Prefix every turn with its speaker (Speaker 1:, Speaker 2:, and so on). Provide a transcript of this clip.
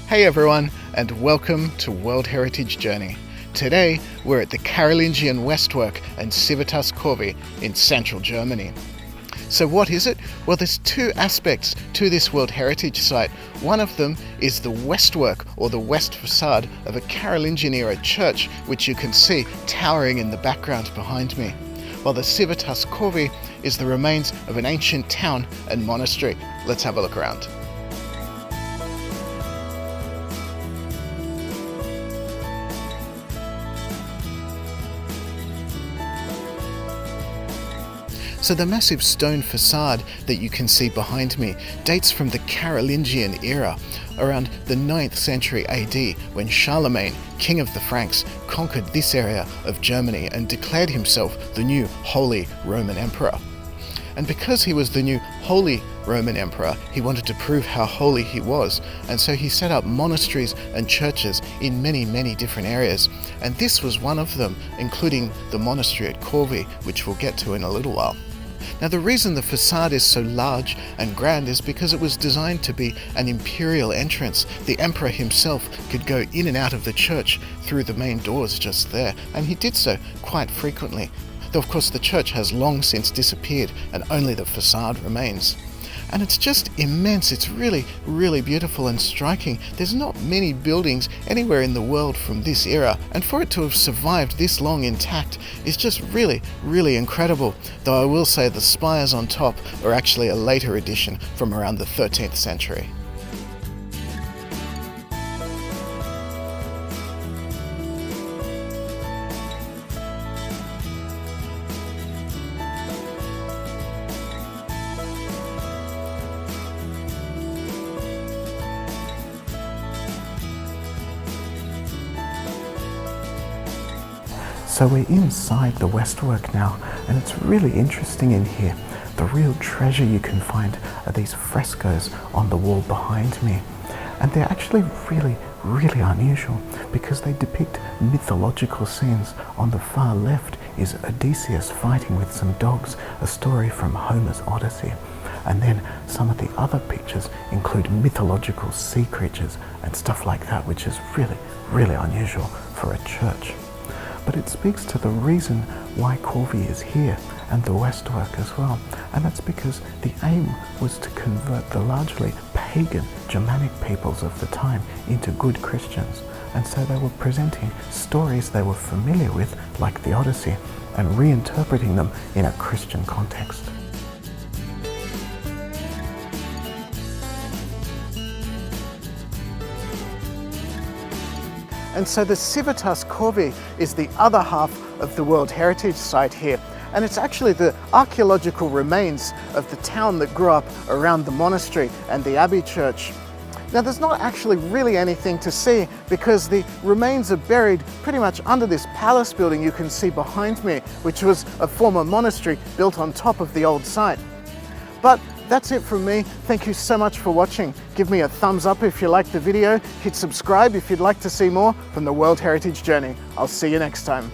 Speaker 1: Hey everyone, and welcome to World Heritage Journey. Today, we're at the Carolingian Westwork and Civitas Corvey in central Germany. So what is it? Well, there's two aspects to this World Heritage Site. One of them is the Westwork, or the west facade, of a Carolingian-era church, which you can see towering in the background behind me. While the Civitas Corvey is the remains of an ancient town and monastery. Let's have a look around. So the massive stone facade that you can see behind me dates from the Carolingian era, around the 9th century AD, when Charlemagne, king of the Franks, conquered this area of Germany and declared himself the new Holy Roman Emperor. And because he was the new Holy Roman Emperor, he wanted to prove how holy he was, and so he set up monasteries and churches in many different areas. And this was one of them, including the monastery at Corvey, which we'll get to in a little while. Now, the reason the facade is so large and grand is because it was designed to be an imperial entrance. The emperor himself could go in and out of the church through the main doors just there, and he did so quite frequently. Though of course the church has long since disappeared and only the facade remains. And it's just immense. It's really beautiful and striking. There's not many buildings anywhere in the world from this era, and for it to have survived this long intact is just really incredible. Though I will say the spires on top are actually a later addition from around the 13th century.
Speaker 2: So we're inside the Westwork now, and it's really interesting in here. The real treasure you can find are these frescoes on the wall behind me. And they're actually really unusual because they depict mythological scenes. On the far left is Odysseus fighting with some dogs, a story from Homer's Odyssey. And then some of the other pictures include mythological sea creatures and stuff like that, which is really unusual for a church. But it speaks to the reason why Corvey is here, and the Westwork as well. And that's because the aim was to convert the largely pagan Germanic peoples of the time into good Christians. And so they were presenting stories they were familiar with, like the Odyssey, and reinterpreting them in a Christian context.
Speaker 1: And so the Civitas Corvey is the other half of the World Heritage Site here. And it's actually the archaeological remains of the town that grew up around the monastery and the abbey church. Now, there's not actually really anything to see because the remains are buried pretty much under this palace building you can see behind me, which was a former monastery built on top of the old site. But that's it from me. Thank you so much for watching. Give me a thumbs up if you liked the video. Hit subscribe if you'd like to see more from the World Heritage Journey. I'll see you next time.